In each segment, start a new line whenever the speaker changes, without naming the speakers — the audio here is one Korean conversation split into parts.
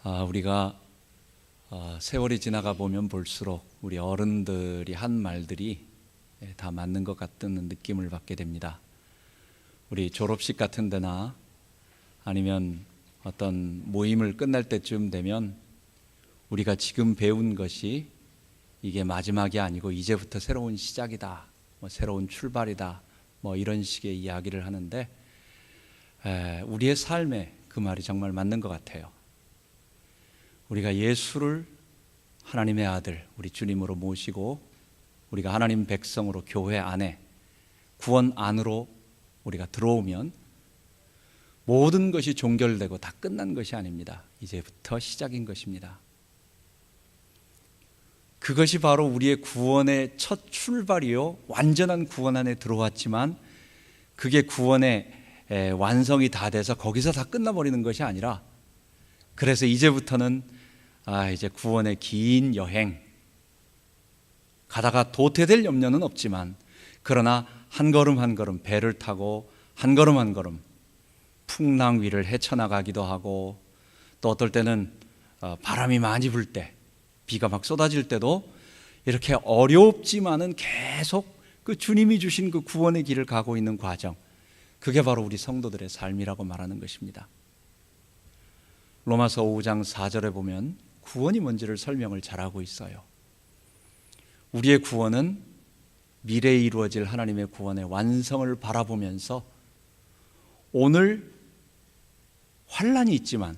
우리가 세월이 지나가 보면 볼수록 우리 어른들이 한 말들이 다 맞는 것 같은 느낌을 받게 됩니다. 우리 졸업식 같은 데나 아니면 어떤 모임을 끝날 때쯤 되면 우리가 지금 배운 것이 이게 마지막이 아니고 이제부터 새로운 시작이다, 새로운 출발이다, 이런 식의 이야기를 하는데 우리의 삶에 그 말이 정말 맞는 것 같아요. 우리가 예수를 하나님의 아들, 우리 주님으로 모시고 우리가 하나님 백성으로 교회 안에 구원 안으로 우리가 들어오면 모든 것이 종결되고 다 끝난 것이 아닙니다. 이제부터 시작인 것입니다. 그것이 바로 우리의 구원의 첫 출발이요, 완전한 구원 안에 들어왔지만 그게 구원의 완성이 다 돼서 거기서 다 끝나버리는 것이 아니라, 그래서 이제부터는 이제 구원의 긴 여행, 가다가 도태될 염려는 없지만 그러나 한 걸음 한 걸음 배를 타고 한 걸음 한 걸음 풍랑 위를 헤쳐나가기도 하고, 또 어떨 때는 바람이 많이 불 때, 비가 막 쏟아질 때도 이렇게 어렵지만은 계속 그 주님이 주신 그 구원의 길을 가고 있는 과정, 그게 바로 우리 성도들의 삶이라고 말하는 것입니다. 로마서 5장 4절에 보면 구원이 뭔지를 설명을 잘하고 있어요. 우리의 구원은 미래에 이루어질 하나님의 구원의 완성을 바라보면서 오늘 환난이 있지만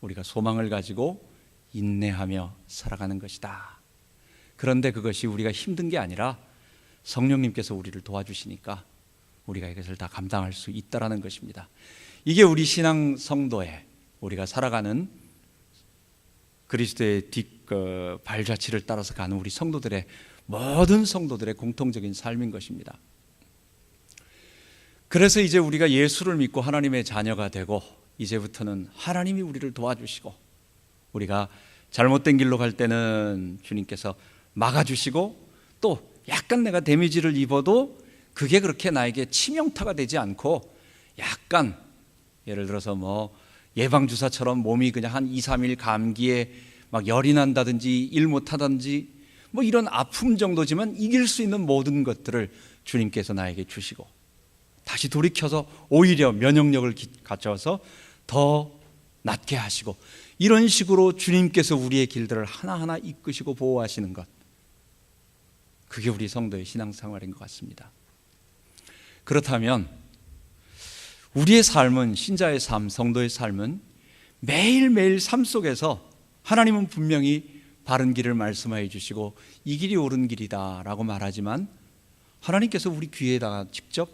우리가 소망을 가지고 인내하며 살아가는 것이다. 그런데 그것이 우리가 힘든 게 아니라 성령님께서 우리를 도와주시니까 우리가 이것을 다 감당할 수 있다라는 것입니다. 이게 우리 신앙 성도의, 우리가 살아가는 그리스도의 발자취를 따라서 가는 우리 성도들의, 모든 성도들의 공통적인 삶인 것입니다. 그래서 이제 우리가 예수를 믿고 하나님의 자녀가 되고 이제부터는 하나님이 우리를 도와주시고, 우리가 잘못된 길로 갈 때는 주님께서 막아주시고, 또 약간 내가 데미지를 입어도 그게 그렇게 나에게 치명타가 되지 않고, 약간 예를 들어서 예방주사처럼 몸이 그냥 한 2, 3일 감기에 막 열이 난다든지 일 못하든지 이런 아픔 정도지만 이길 수 있는 모든 것들을 주님께서 나에게 주시고, 다시 돌이켜서 오히려 면역력을 갖춰서 더 낫게 하시고, 이런 식으로 주님께서 우리의 길들을 하나하나 이끄시고 보호하시는 것, 그게 우리 성도의 신앙생활인 것 같습니다. 그렇다면 우리의 삶은, 신자의 삶, 성도의 삶은 매일매일 삶 속에서 하나님은 분명히 바른 길을 말씀해 주시고 이 길이 옳은 길이다 라고 말하지만, 하나님께서 우리 귀에다가 직접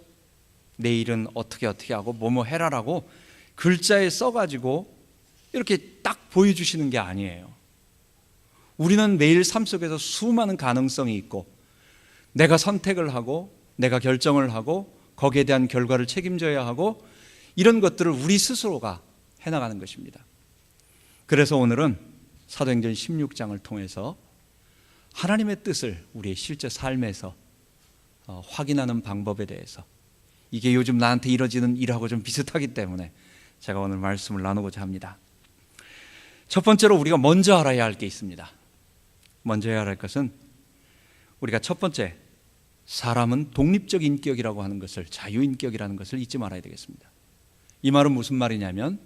내일은 어떻게 하고 뭐뭐 해라라고 글자에 써가지고 이렇게 딱 보여주시는 게 아니에요. 우리는 매일 삶 속에서 수많은 가능성이 있고, 내가 선택을 하고 내가 결정을 하고 거기에 대한 결과를 책임져야 하고, 이런 것들을 우리 스스로가 해나가는 것입니다. 그래서 오늘은 사도행전 16장을 통해서 하나님의 뜻을 우리의 실제 삶에서 확인하는 방법에 대해서, 이게 요즘 나한테 이루어지는 일하고 좀 비슷하기 때문에 제가 오늘 말씀을 나누고자 합니다. 첫 번째로 우리가 먼저 알아야 할 게 있습니다. 먼저 해야 할 것은, 우리가 첫 번째, 사람은 독립적 인격이라고 하는 것을, 자유인격이라는 것을 잊지 말아야 되겠습니다. 이 말은 무슨 말이냐면,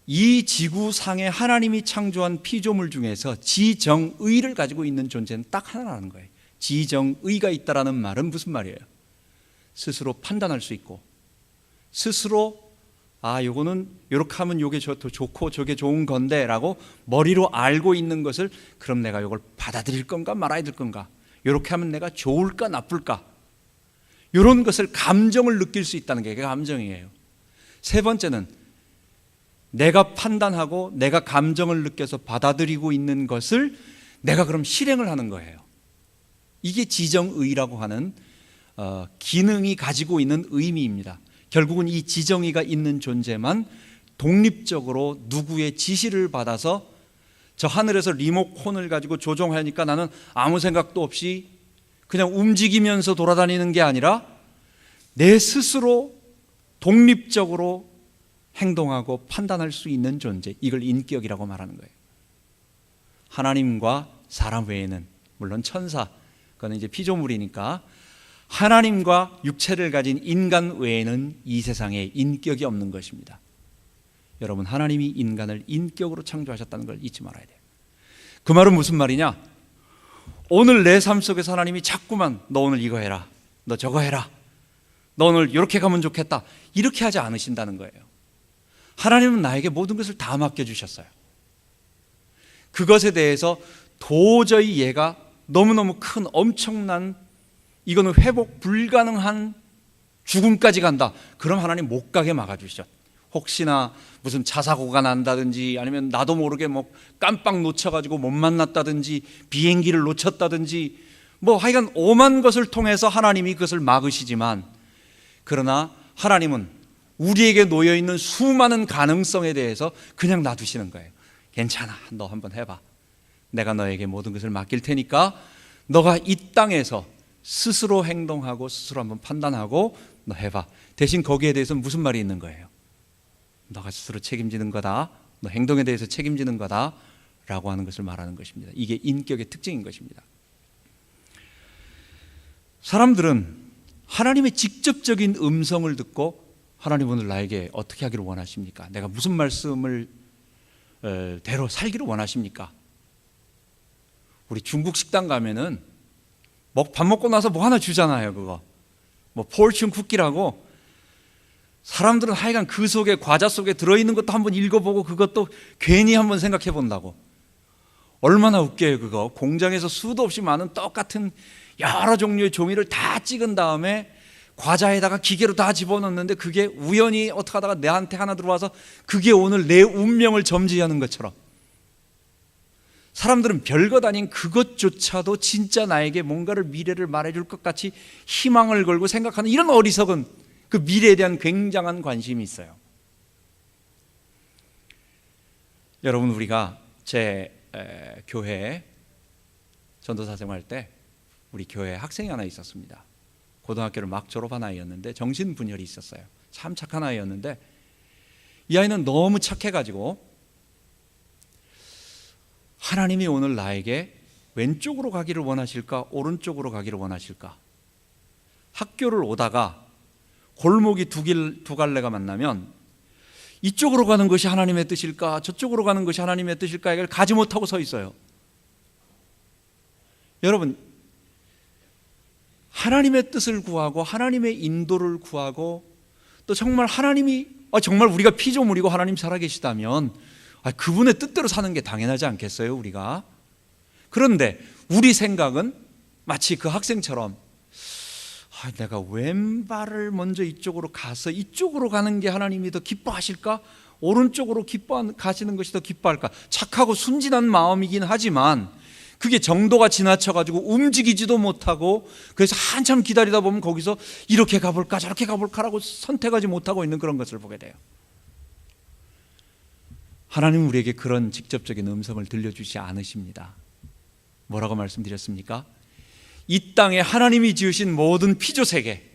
이 지구상에 하나님이 창조한 피조물 중에서 지정의를 가지고 있는 존재는 딱 하나라는 거예요. 지정의가 있다라는 말은 무슨 말이에요? 스스로 판단할 수 있고, 스스로 요거는 요렇게 하면 요게 더 좋고 저게 좋은 건데 라고 머리로 알고 있는 것을, 그럼 내가 요걸 받아들일 건가 말아야 될 건가, 요렇게 하면 내가 좋을까 나쁠까, 요런 것을, 감정을 느낄 수 있다는 게 감정이에요. 세 번째는 내가 판단하고 내가 감정을 느껴서 받아들이고 있는 것을 내가 그럼 실행을 하는 거예요. 이게 지정의라고 하는 기능이 가지고 있는 의미입니다. 결국은 이 지정의가 있는 존재만 독립적으로 누구의 지시를 받아서, 저 하늘에서 리모컨을 가지고 조종하니까 나는 아무 생각도 없이 그냥 움직이면서 돌아다니는 게 아니라 내 스스로 독립적으로 행동하고 판단할 수 있는 존재, 이걸 인격이라고 말하는 거예요. 하나님과 사람 외에는, 물론 천사, 그거는 이제 피조물이니까, 하나님과 육체를 가진 인간 외에는 이 세상에 인격이 없는 것입니다. 여러분, 하나님이 인간을 인격으로 창조하셨다는 걸 잊지 말아야 돼요. 그 말은 무슨 말이냐? 오늘 내 삶 속에서 하나님이 자꾸만 너 오늘 이거 해라, 너 저거 해라, 너 오늘 이렇게 가면 좋겠다, 이렇게 하지 않으신다는 거예요. 하나님은 나에게 모든 것을 다 맡겨주셨어요. 그것에 대해서 도저히 얘가 너무너무 큰 엄청난, 이거는 회복 불가능한 죽음까지 간다, 그럼 하나님 못 가게 막아주시죠. 혹시나 무슨 자사고가 난다든지, 아니면 나도 모르게 뭐 깜빡 놓쳐가지고 못 만났다든지, 비행기를 놓쳤다든지, 뭐 하여간 오만 것을 통해서 하나님이 그것을 막으시지만, 그러나 하나님은 우리에게 놓여있는 수많은 가능성에 대해서 그냥 놔두시는 거예요. 괜찮아, 너 한번 해봐. 내가 너에게 모든 것을 맡길 테니까 너가 이 땅에서 스스로 행동하고 스스로 한번 판단하고 너 해봐. 대신 거기에 대해서 무슨 말이 있는 거예요? 너가 스스로 책임지는 거다, 너 행동에 대해서 책임지는 거다 라고 하는 것을 말하는 것입니다. 이게 인격의 특징인 것입니다. 사람들은 하나님의 직접적인 음성을 듣고, 하나님 오늘 나에게 어떻게 하기를 원하십니까? 내가 무슨 말씀을 대로 살기를 원하십니까? 우리 중국 식당 가면은 밥 먹고 나서 뭐 하나 주잖아요. 그거 뭐 포춘 쿠키라고. 사람들은 하여간 그 속에, 과자 속에 들어있는 것도 한번 읽어보고 그것도 괜히 한번 생각해 본다고. 얼마나 웃겨요. 그거 공장에서 수도 없이 많은 똑같은 여러 종류의 종이를 다 찍은 다음에 과자에다가 기계로 다 집어넣는데, 그게 우연히 어떻게 하다가 내한테 하나 들어와서 그게 오늘 내 운명을 점지하는 것처럼, 사람들은 별것 아닌 그것조차도 진짜 나에게 뭔가를, 미래를 말해줄 것 같이 희망을 걸고 생각하는 이런 어리석은 그 미래에 대한 굉장한 관심이 있어요. 여러분, 우리가 제 교회에 전도사 생활할 때 우리 교회에 학생이 하나 있었습니다. 고등학교를 막 졸업한 아이였는데 정신분열이 있었어요. 참 착한 아이였는데, 이 아이는 너무 착해가지고 하나님이 오늘 나에게 왼쪽으로 가기를 원하실까, 오른쪽으로 가기를 원하실까? 학교를 오다가 골목이 두 갈래가 만나면 이쪽으로 가는 것이 하나님의 뜻일까, 저쪽으로 가는 것이 하나님의 뜻일까, 이걸 가지 못하고 서 있어요. 여러분, 하나님의 뜻을 구하고 하나님의 인도를 구하고, 또 정말 하나님이, 정말 우리가 피조물이고 하나님 살아계시다면 그분의 뜻대로 사는 게 당연하지 않겠어요, 우리가? 그런데 우리 생각은 마치 그 학생처럼, 내가 왼발을 먼저 이쪽으로 가서 이쪽으로 가는 게 하나님이 더 기뻐하실까? 오른쪽으로 가시는 것이 더 기뻐할까? 착하고 순진한 마음이긴 하지만 그게 정도가 지나쳐가지고 움직이지도 못하고, 그래서 한참 기다리다 보면 거기서 이렇게 가볼까 저렇게 가볼까라고 선택하지 못하고 있는 그런 것을 보게 돼요. 하나님은 우리에게 그런 직접적인 음성을 들려주지 않으십니다. 뭐라고 말씀드렸습니까? 이 땅에 하나님이 지으신 모든 피조세계,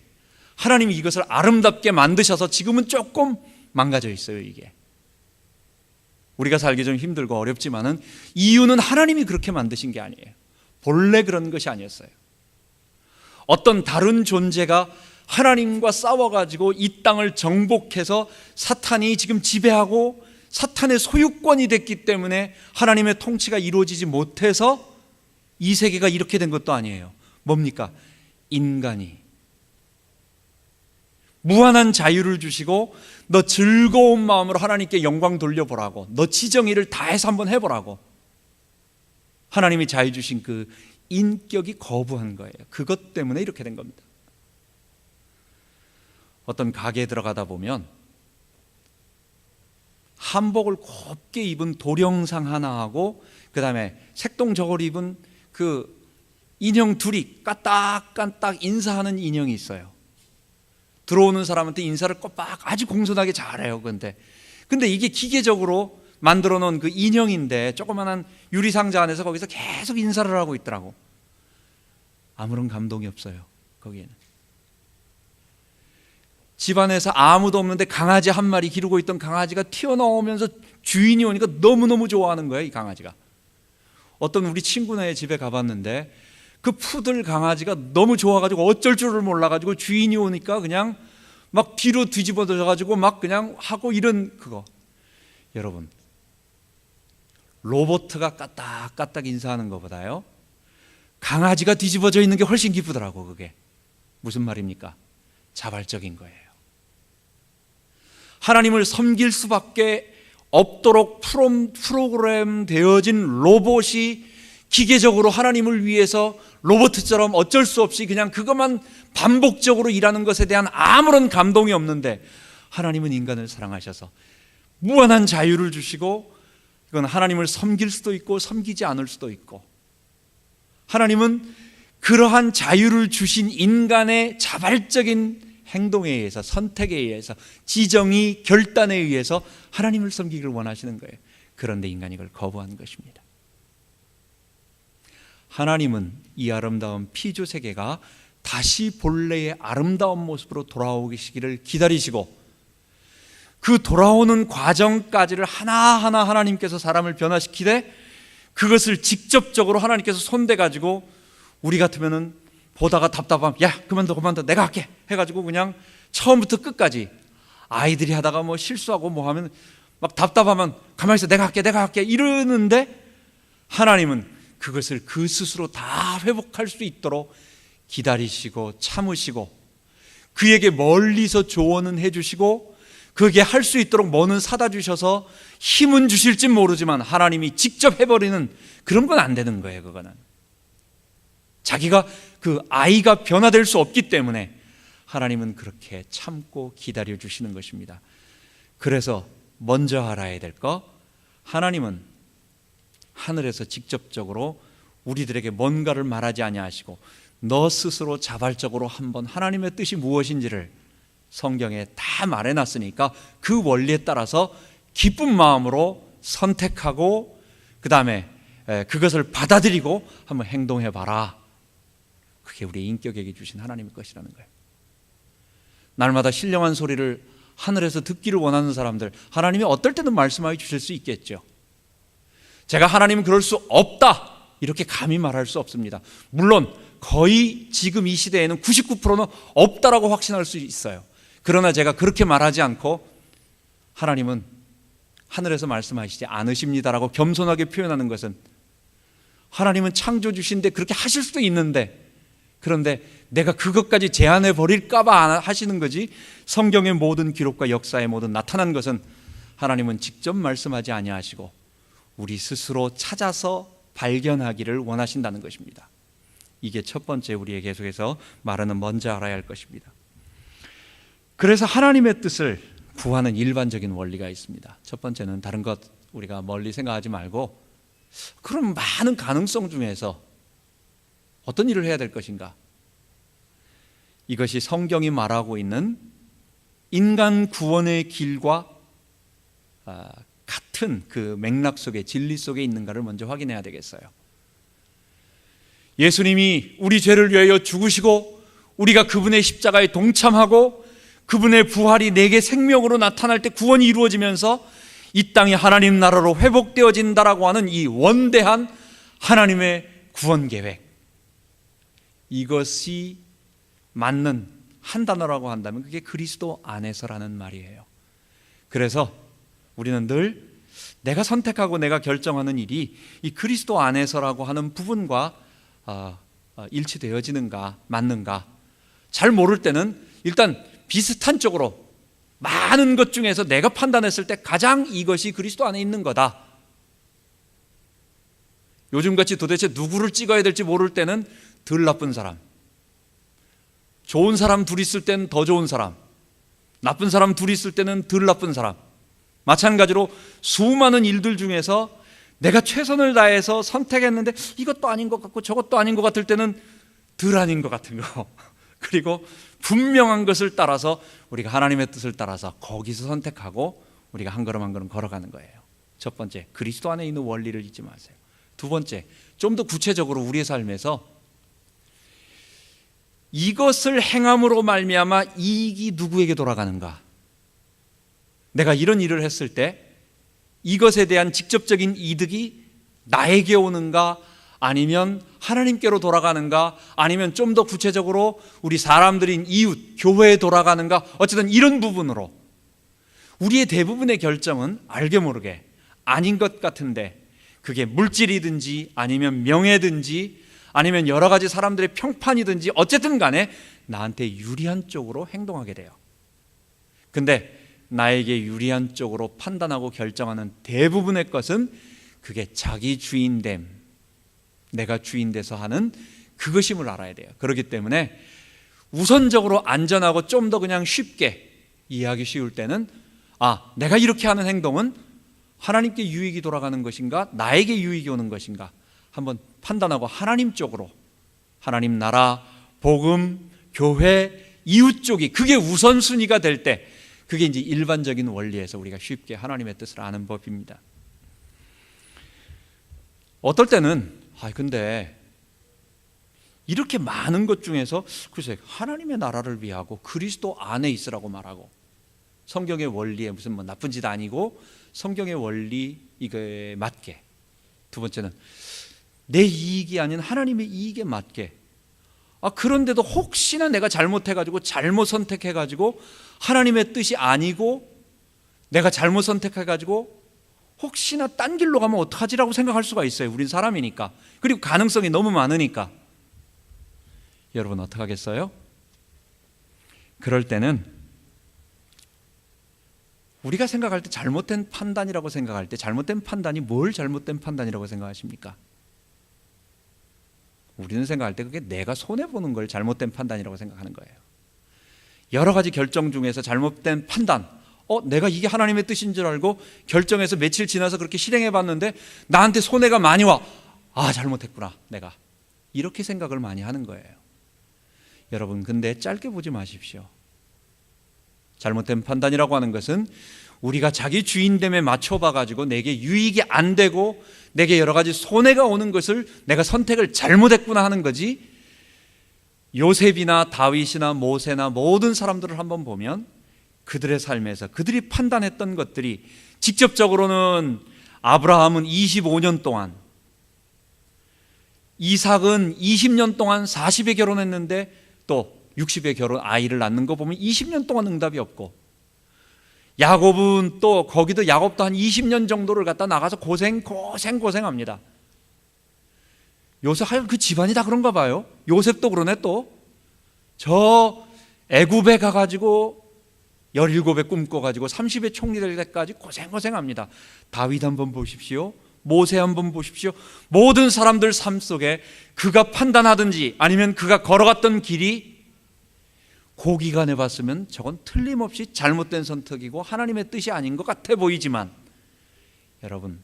하나님이 이것을 아름답게 만드셔서 지금은 조금 망가져 있어요. 이게 우리가 살기 좀 힘들고 어렵지만은 이유는 하나님이 그렇게 만드신 게 아니에요. 본래 그런 것이 아니었어요. 어떤 다른 존재가 하나님과 싸워가지고 이 땅을 정복해서 사탄이 지금 지배하고 사탄의 소유권이 됐기 때문에 하나님의 통치가 이루어지지 못해서 이 세계가 이렇게 된 것도 아니에요. 뭡니까? 인간이 무한한 자유를 주시고, 너 즐거운 마음으로 하나님께 영광 돌려보라고, 너 지정의를 다해서 한번 해보라고 하나님이 자유 주신 그 인격이 거부한 거예요. 그것 때문에 이렇게 된 겁니다. 어떤 가게에 들어가다 보면 한복을 곱게 입은 도령상 하나하고 그 다음에 색동저고리 입은 그 인형 둘이 까딱까딱 인사하는 인형이 있어요. 들어오는 사람한테 인사를 꼬박 아주 공손하게 잘해요. 근데 이게 기계적으로 만들어 놓은 그 인형인데 조그만한 유리상자 안에서 거기서 계속 인사를 하고 있더라고. 아무런 감동이 없어요. 거기에는 집안에서 아무도 없는데 강아지 한 마리 기르고 있던 강아지가 튀어나오면서 주인이 오니까 너무너무 좋아하는 거예요, 이 강아지가. 어떤 우리 친구네 집에 가봤는데 그 푸들 강아지가 너무 좋아가지고 어쩔 줄을 몰라가지고 주인이 오니까 그냥 막 뒤로 뒤집어져가지고 막 그냥 하고 이런 그거. 여러분, 로봇가 까딱까딱 인사하는 것보다요, 강아지가 뒤집어져 있는 게 훨씬 기쁘더라고. 그게 무슨 말입니까? 자발적인 거예요. 하나님을 섬길 수밖에 없도록 프로그램 되어진 로봇이 기계적으로 하나님을 위해서 로봇처럼 어쩔 수 없이 그냥 그것만 반복적으로 일하는 것에 대한 아무런 감동이 없는데, 하나님은 인간을 사랑하셔서 무한한 자유를 주시고, 이건 하나님을 섬길 수도 있고 섬기지 않을 수도 있고, 하나님은 그러한 자유를 주신 인간의 자발적인 행동에 의해서, 선택에 의해서, 지정의 결단에 의해서 하나님을 섬기기를 원하시는 거예요. 그런데 인간이 그걸 거부한 것입니다. 하나님은 이 아름다운 피조 세계가 다시 본래의 아름다운 모습으로 돌아오시기를 기다리시고, 그 돌아오는 과정까지를 하나하나 하나님께서 사람을 변화시키되, 그것을 직접적으로 하나님께서 손대가지고 우리 같으면은 보다가 답답하면 야 그만둬 내가 할게 해가지고 그냥 처음부터 끝까지, 아이들이 하다가 뭐 실수하고 뭐 하면 막 답답하면 가만히 있어 내가 할게 이러는데, 하나님은 그것을 그 스스로 다 회복할 수 있도록 기다리시고 참으시고, 그에게 멀리서 조언은 해주시고, 그게 할 수 있도록 뭐는 사다 주셔서 힘은 주실진 모르지만 하나님이 직접 해버리는 그런 건 안 되는 거예요. 그거는 자기가 그 아이가 변화될 수 없기 때문에 하나님은 그렇게 참고 기다려 주시는 것입니다. 그래서 먼저 알아야 될 거, 하나님은 하늘에서 직접적으로 우리들에게 뭔가를 말하지 아니하시고 너 스스로 자발적으로 한번 하나님의 뜻이 무엇인지를 성경에 다 말해놨으니까 그 원리에 따라서 기쁜 마음으로 선택하고 그 다음에 그것을 받아들이고 한번 행동해봐라. 그게 우리 인격에게 주신 하나님의 것이라는 거예요. 날마다 신령한 소리를 하늘에서 듣기를 원하는 사람들, 하나님이 어떨 때는 말씀하여 주실 수 있겠죠. 제가 하나님은 그럴 수 없다 이렇게 감히 말할 수 없습니다. 물론 거의 지금 이 시대에는 99%는 없다라고 확신할 수 있어요. 그러나 제가 그렇게 말하지 않고 하나님은 하늘에서 말씀하시지 않으십니다라고 겸손하게 표현하는 것은, 하나님은 창조주신데 그렇게 하실 수도 있는데, 그런데 내가 그것까지 제한해 버릴까 봐 하시는 거지, 성경의 모든 기록과 역사의 모든 나타난 것은 하나님은 직접 말씀하지 아니하시고 우리 스스로 찾아서 발견하기를 원하신다는 것입니다. 이게 첫 번째 우리의 계속해서 말하는 먼저 알아야 할 것입니다. 그래서 하나님의 뜻을 구하는 일반적인 원리가 있습니다. 첫 번째는 다른 것 우리가 멀리 생각하지 말고, 그럼 많은 가능성 중에서 어떤 일을 해야 될 것인가? 이것이 성경이 말하고 있는 인간 구원의 길과 같은 그 맥락 속에, 진리 속에 있는가를 먼저 확인해야 되겠어요. 예수님이 우리 죄를 위하여 죽으시고 우리가 그분의 십자가에 동참하고 그분의 부활이 내게 생명으로 나타날 때 구원이 이루어지면서 이 땅이 하나님 나라로 회복되어진다라고 하는 이 원대한 하나님의 구원 계획, 이것이 맞는 한 단어라고 한다면 그게 그리스도 안에서라는 말이에요. 그래서 우리는 늘 내가 선택하고 내가 결정하는 일이 이 그리스도 안에서라고 하는 부분과 일치되어지는가 맞는가, 잘 모를 때는 일단 비슷한 쪽으로 많은 것 중에서 내가 판단했을 때 가장 이것이 그리스도 안에 있는 거다. 요즘같이 도대체 누구를 찍어야 될지 모를 때는 덜 나쁜 사람, 좋은 사람 둘이 있을 때는 더 좋은 사람, 나쁜 사람 둘이 있을 때는 덜 나쁜 사람, 마찬가지로 수많은 일들 중에서 내가 최선을 다해서 선택했는데 이것도 아닌 것 같고 저것도 아닌 것 같을 때는 덜 아닌 것 같은 거 그리고 분명한 것을 따라서 우리가 하나님의 뜻을 따라서 거기서 선택하고 우리가 한 걸음 한 걸음 걸어가는 거예요. 첫 번째, 그리스도 안에 있는 원리를 잊지 마세요. 두 번째, 좀 더 구체적으로 우리의 삶에서 이것을 행함으로 말미암아 이익이 누구에게 돌아가는가? 내가 이런 일을 했을 때 이것에 대한 직접적인 이득이 나에게 오는가? 아니면 하나님께로 돌아가는가? 아니면 좀 더 구체적으로 우리 사람들인 이웃, 교회에 돌아가는가? 어쨌든 이런 부분으로 우리의 대부분의 결정은 알게 모르게 아닌 것 같은데, 그게 물질이든지 아니면 명예든지 아니면 여러 가지 사람들의 평판이든지 어쨌든 간에 나한테 유리한 쪽으로 행동하게 돼요. 근데 나에게 유리한 쪽으로 판단하고 결정하는 대부분의 것은 그게 자기 주인됨, 내가 주인 돼서 하는 그것임을 알아야 돼요. 그렇기 때문에 우선적으로 안전하고 좀 더 그냥 쉽게 이해하기 쉬울 때는 내가 이렇게 하는 행동은 하나님께 유익이 돌아가는 것인가, 나에게 유익이 오는 것인가 한번 판단하고 하나님 쪽으로, 하나님 나라, 복음, 교회, 이웃 쪽이 그게 우선순위가 될 때, 그게 이제 일반적인 원리에서 우리가 쉽게 하나님의 뜻을 아는 법입니다. 어떨 때는 근데 이렇게 많은 것 중에서 글쎄 하나님의 나라를 위하고 그리스도 안에 있으라고 말하고 성경의 원리에 무슨 나쁜 짓 아니고 성경의 원리 이거에 맞게, 두 번째는 내 이익이 아닌 하나님의 이익에 맞게, 그런데도 혹시나 내가 잘못해가지고 잘못 선택해가지고 하나님의 뜻이 아니고 내가 잘못 선택해가지고 혹시나 딴 길로 가면 어떡하지라고 생각할 수가 있어요. 우린 사람이니까. 그리고 가능성이 너무 많으니까. 여러분 어떡하겠어요? 그럴 때는 우리가 생각할 때 잘못된 판단이라고 생각할 때, 잘못된 판단이 뭘 잘못된 판단이라고 생각하십니까? 우리는 생각할 때 그게 내가 손해보는 걸 잘못된 판단이라고 생각하는 거예요. 여러 가지 결정 중에서 잘못된 판단, 내가 이게 하나님의 뜻인 줄 알고 결정해서 며칠 지나서 그렇게 실행해 봤는데 나한테 손해가 많이 와. 잘못했구나 내가. 이렇게 생각을 많이 하는 거예요. 여러분 근데 짧게 보지 마십시오. 잘못된 판단이라고 하는 것은 우리가 자기 주인됨에 맞춰봐가지고 내게 유익이 안 되고 내게 여러 가지 손해가 오는 것을 내가 선택을 잘못했구나 하는 거지, 요셉이나 다윗이나 모세나 모든 사람들을 한번 보면 그들의 삶에서 그들이 판단했던 것들이 직접적으로는 아브라함은 25년 동안, 이삭은 20년 동안 40에 결혼했는데 또 60에 아이를 낳는 거 보면 20년 동안 응답이 없고, 야곱은 또 거기도 야곱도 한 20년 정도를 갖다 나가서 고생합니다. 요셉 그 집안이 다 그런가 봐요. 요셉도 그러네. 또 저 애굽에 가가지고 17에 꿈꿔가지고 30에 총리 될 때까지 고생합니다. 다윗 한번 보십시오. 모세 한번 보십시오. 모든 사람들 삶 속에 그가 판단하든지 아니면 그가 걸어갔던 길이 고기간에 봤으면 저건 틀림없이 잘못된 선택이고 하나님의 뜻이 아닌 것 같아 보이지만, 여러분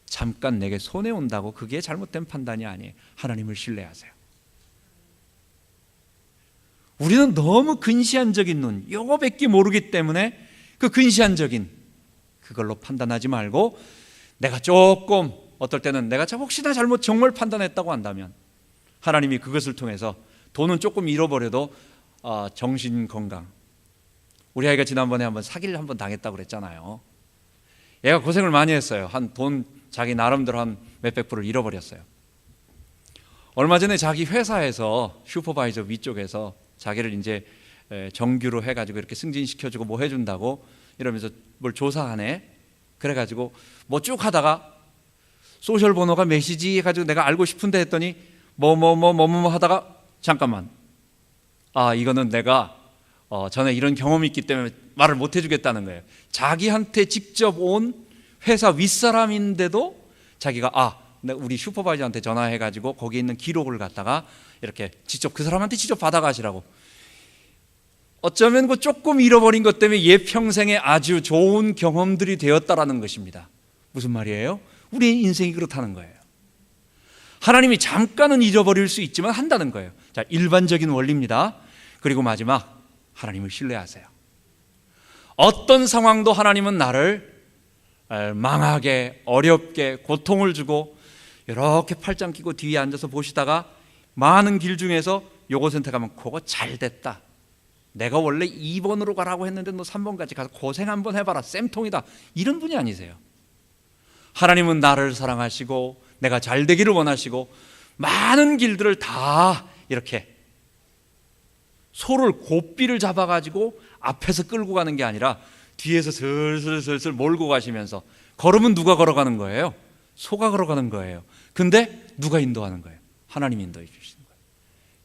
잠깐 내게 손해 온다고 그게 잘못된 판단이 아니에요. 하나님을 신뢰하세요. 우리는 너무 근시안적인 눈, 요거밖에 모르기 때문에 그 근시안적인 그걸로 판단하지 말고, 내가 조금 어떨 때는 내가 혹시나 정말 판단했다고 한다면 하나님이 그것을 통해서 돈은 조금 잃어버려도 정신 건강. 우리 아이가 지난번에 한번 사기를 한번 당했다고 그랬잖아요. 얘가 고생을 많이 했어요. 돈 자기 나름대로 한 몇백 불을 잃어버렸어요. 얼마 전에 자기 회사에서 슈퍼바이저 위쪽에서 자기를 이제 정규로 해가지고 이렇게 승진시켜주고 뭐 해준다고 이러면서 뭘 조사하네. 그래가지고 뭐 쭉 하다가 소셜 번호가 몇이지 해가지고 내가 알고 싶은데 했더니 뭐 하다가 잠깐만, 이거는 내가 전에 이런 경험이 있기 때문에 말을 못 해주겠다는 거예요. 자기한테 직접 온 회사 윗사람인데도 자기가 우리 슈퍼바이저한테 전화해가지고 거기 있는 기록을 갖다가 이렇게 직접 그 사람한테 직접 받아가시라고. 어쩌면 그 조금 잃어버린 것 때문에 얘 평생에 아주 좋은 경험들이 되었다라는 것입니다. 무슨 말이에요? 우리의 인생이 그렇다는 거예요. 하나님이 잠깐은 잃어버릴 수 있지만 한다는 거예요. 자, 일반적인 원리입니다. 그리고 마지막, 하나님을 신뢰하세요. 어떤 상황도 하나님은 나를 망하게, 어렵게, 고통을 주고 이렇게 팔짱 끼고 뒤에 앉아서 보시다가 많은 길 중에서 요거 선택하면 그거 잘 됐다. 내가 원래 2번으로 가라고 했는데 너 3번까지 가서 고생 한번 해봐라. 쌤통이다. 이런 분이 아니세요. 하나님은 나를 사랑하시고 내가 잘 되기를 원하시고 많은 길들을 다 이렇게 소를 고삐를 잡아가지고 앞에서 끌고 가는 게 아니라 뒤에서 슬슬 몰고 가시면서, 걸음은 누가 걸어가는 거예요? 소가 걸어가는 거예요. 근데 누가 인도하는 거예요? 하나님이 인도해 주시는 거예요.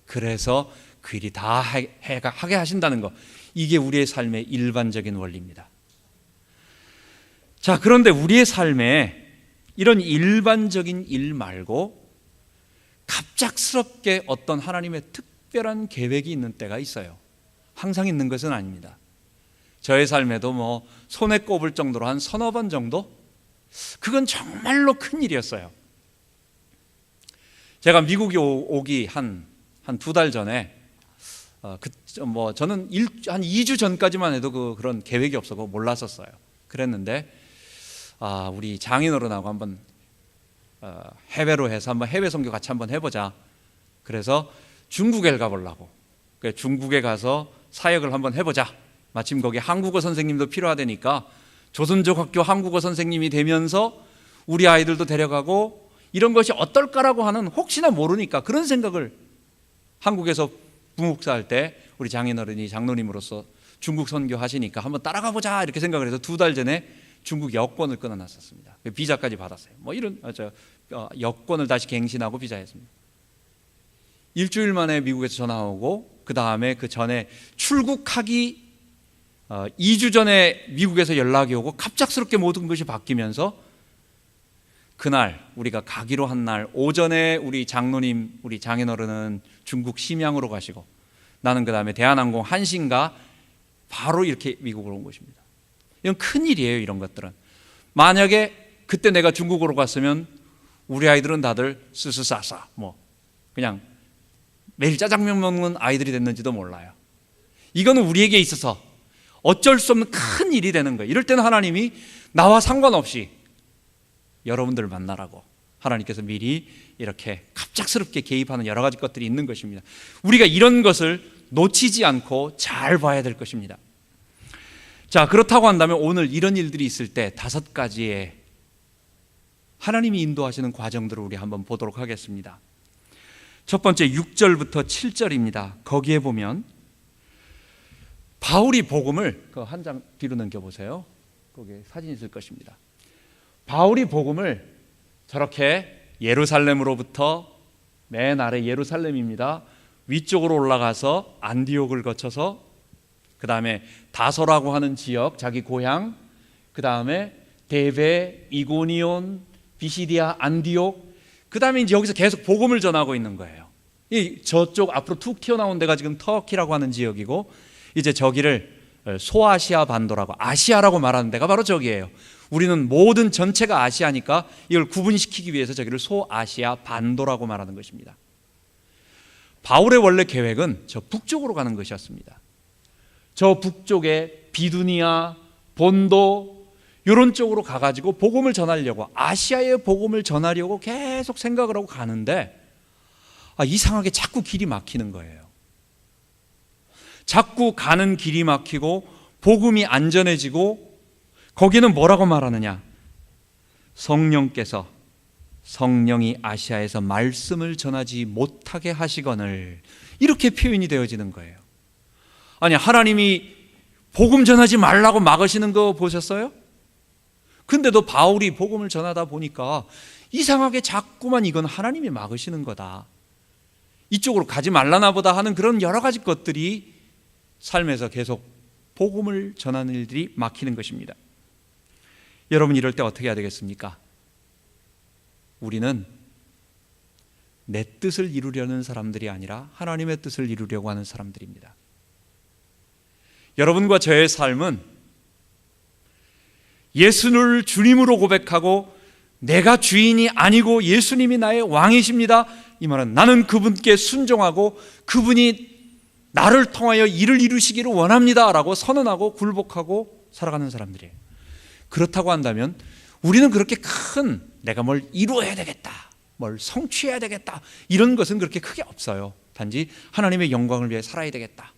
그래서 그 일이 다 하게 하신다는 거, 이게 우리의 삶의 일반적인 원리입니다. 자, 그런데 우리의 삶에 이런 일반적인 일 말고 갑작스럽게 어떤 하나님의 특별한 계획이 있는 때가 있어요. 항상 있는 것은 아닙니다. 저의 삶에도 뭐 손에 꼽을 정도로 한 서너 번 정도, 그건 정말로 큰 일이었어요. 제가 미국에 오기 한 2달 전에 저는 한 2주 전까지만 해도 그런 계획이 없었고 몰랐었어요. 그랬는데 우리 장인어른하고 한번 해외로 해서 한번 해외 선교 같이 한번 해보자. 그래서 중국에 가보려고. 중국에 가서 사역을 한번 해보자. 마침 거기 한국어 선생님도 필요하다니까 조선족 학교 한국어 선생님이 되면서 우리 아이들도 데려가고 이런 것이 어떨까라고 하는, 혹시나 모르니까 그런 생각을, 한국에서 부목사 할 때 우리 장인어른이 장로님으로서 중국 선교 하시니까 한번 따라가 보자 이렇게 생각을 해서 2달 전에 중국 여권을 끊어놨었습니다. 비자까지 받았어요. 뭐 이런 여권을 다시 갱신하고 비자했습니다. 일주일 만에 미국에서 전화 오고, 그 다음에 그 전에 출국하기 2주 전에 미국에서 연락이 오고 갑작스럽게 모든 것이 바뀌면서 그날 우리가 가기로 한 날 오전에 우리 장로님, 우리 장인어른은 중국 심양으로 가시고 나는 그 다음에 대한항공 한신가 바로 이렇게 미국으로 온 것입니다. 이건 큰일이에요. 이런 것들은 만약에 그때 내가 중국으로 갔으면 우리 아이들은 다들 스스사사 그냥 매일 짜장면 먹는 아이들이 됐는지도 몰라요. 이거는 우리에게 있어서 어쩔 수 없는 큰 일이 되는 거예요. 이럴 때는 하나님이 나와 상관없이 여러분들 만나라고 하나님께서 미리 이렇게 갑작스럽게 개입하는 여러 가지 것들이 있는 것입니다. 우리가 이런 것을 놓치지 않고 잘 봐야 될 것입니다. 자, 그렇다고 한다면 오늘 이런 일들이 있을 때 5가지의 하나님이 인도하시는 과정들을 우리 한번 보도록 하겠습니다. 첫 번째 6절부터 7절입니다. 거기에 보면 바울이 복음을, 한 장 뒤로 넘겨보세요. 거기에 사진 있을 것입니다. 바울이 복음을 저렇게 예루살렘으로부터, 맨 아래 예루살렘입니다, 위쪽으로 올라가서 안디옥을 거쳐서 그 다음에 다소라고 하는 지역, 자기 고향, 그 다음에 데베, 이고니온, 비시디아, 안디옥, 그 다음에 이제 여기서 계속 복음을 전하고 있는 거예요. 저쪽 앞으로 툭 튀어나온 데가 지금 터키라고 하는 지역이고, 이제 저기를 소아시아 반도라고, 아시아라고 말하는 데가 바로 저기예요. 우리는 모든 전체가 아시아니까 이걸 구분시키기 위해서 저기를 소아시아 반도라고 말하는 것입니다. 바울의 원래 계획은 저 북쪽으로 가는 것이었습니다. 저 북쪽에 비두니아, 본도 이런 쪽으로 가가지고 복음을 전하려고, 아시아의 복음을 전하려고 계속 생각을 하고 가는데 이상하게 자꾸 길이 막히는 거예요. 자꾸 가는 길이 막히고 복음이 안전해지고, 거기는 뭐라고 말하느냐, 성령이 아시아에서 말씀을 전하지 못하게 하시거늘, 이렇게 표현이 되어지는 거예요. 아니, 하나님이 복음 전하지 말라고 막으시는 거 보셨어요? 근데도 바울이 복음을 전하다 보니까 이상하게 자꾸만 이건 하나님이 막으시는 거다, 이쪽으로 가지 말라나 보다 하는 그런 여러 가지 것들이 삶에서 계속 복음을 전하는 일들이 막히는 것입니다. 여러분, 이럴 때 어떻게 해야 되겠습니까? 우리는 내 뜻을 이루려는 사람들이 아니라 하나님의 뜻을 이루려고 하는 사람들입니다. 여러분과 저의 삶은 예수를 주님으로 고백하고 내가 주인이 아니고 예수님이 나의 왕이십니다, 이 말은 나는 그분께 순종하고 그분이 나를 통하여 일을 이루시기를 원합니다 라고 선언하고 굴복하고 살아가는 사람들이에요. 그렇다고 한다면 우리는 그렇게 큰, 내가 뭘 이루어야 되겠다, 뭘 성취해야 되겠다, 이런 것은 그렇게 크게 없어요. 단지 하나님의 영광을 위해 살아야 되겠다.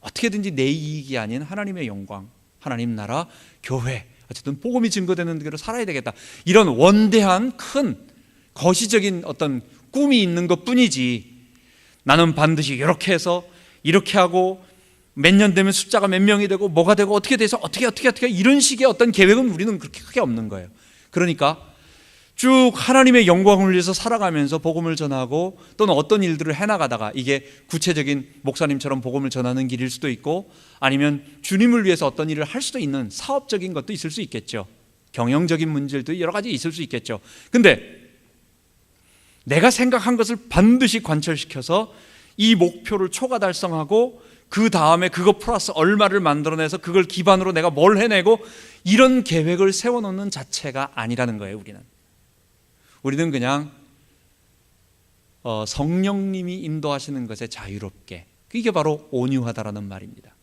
어떻게든지 내 이익이 아닌 하나님의 영광, 하나님 나라, 교회, 어쨌든 복음이 증거되는 대로 살아야 되겠다. 이런 원대한 큰 거시적인 어떤 꿈이 있는 것뿐이지, 나는 반드시 이렇게 해서 이렇게 하고 몇 년 되면 숫자가 몇 명이 되고 뭐가 되고 어떻게 돼서 어떻게 이런 식의 어떤 계획은 우리는 그렇게 크게 없는 거예요. 그러니까 쭉 하나님의 영광을 위해서 살아가면서 복음을 전하고, 또는 어떤 일들을 해나가다가, 이게 구체적인 목사님처럼 복음을 전하는 길일 수도 있고, 아니면 주님을 위해서 어떤 일을 할 수도 있는 사업적인 것도 있을 수 있겠죠. 경영적인 문제들도 여러 가지 있을 수 있겠죠. 근데 내가 생각한 것을 반드시 관철시켜서 이 목표를 초과 달성하고, 그 다음에 그거 플러스 얼마를 만들어내서 그걸 기반으로 내가 뭘 해내고, 이런 계획을 세워놓는 자체가 아니라는 거예요. 우리는 그냥 성령님이 인도하시는 것에 자유롭게, 이게 바로 온유하다라는 말입니다.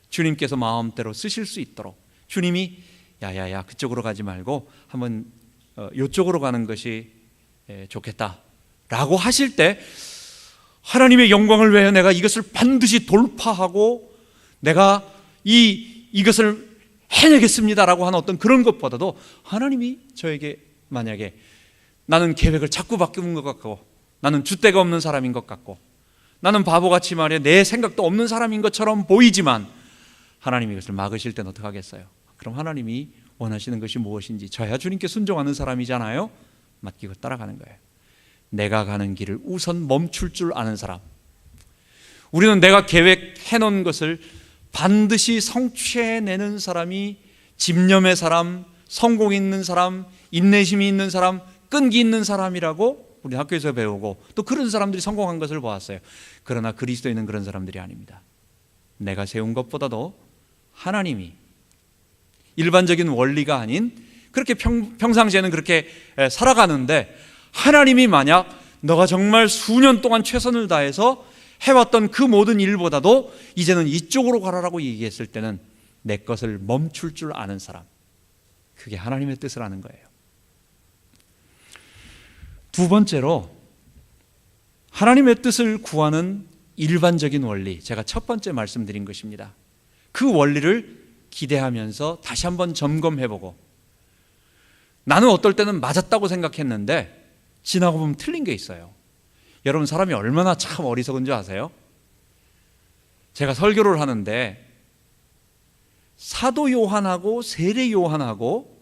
주님께서 마음대로 쓰실 수 있도록, 주님이 야야야 그쪽으로 가지 말고 한번 이쪽으로 가는 것이 좋겠다라고 하실 때, 하나님의 영광을 위해 내가 이것을 반드시 돌파하고 내가 이것을 해내겠습니다라고 하는 어떤 그런 것보다도, 하나님이 저에게 만약에 나는 계획을 자꾸 바꾸는 것 같고, 나는 줏대가 없는 사람인 것 같고, 나는 바보같이 말해 내 생각도 없는 사람인 것처럼 보이지만, 하나님이 이것을 막으실 때는 어떻게 하겠어요? 그럼 하나님이 원하시는 것이 무엇인지, 저야 주님께 순종하는 사람이잖아요. 맡기고 따라가는 거예요. 내가 가는 길을 우선 멈출 줄 아는 사람. 우리는 내가 계획해 놓은 것을 반드시 성취해내는 사람이 집념의 사람, 성공 있는 사람, 인내심이 있는 사람, 끈기 있는 사람이라고 우리 학교에서 배우고, 또 그런 사람들이 성공한 것을 보았어요. 그러나 그리스도인은 그런 사람들이 아닙니다. 내가 세운 것보다도 하나님이, 일반적인 원리가 아닌, 그렇게 평상시에는 그렇게 살아가는데, 하나님이 만약 너가 정말 수년 동안 최선을 다해서 해왔던 그 모든 일보다도 이제는 이쪽으로 가라라고 얘기했을 때는 내 것을 멈출 줄 아는 사람, 그게 하나님의 뜻을 아는 거예요. 두 번째로, 하나님의 뜻을 구하는 일반적인 원리, 제가 첫 번째 말씀드린 것입니다. 그 원리를 기대하면서 다시 한번 점검해보고, 나는 어떨 때는 맞았다고 생각했는데 지나고 보면 틀린 게 있어요. 여러분, 사람이 얼마나 참 어리석은 줄 아세요? 제가 설교를 하는데 사도 요한하고 세례 요한하고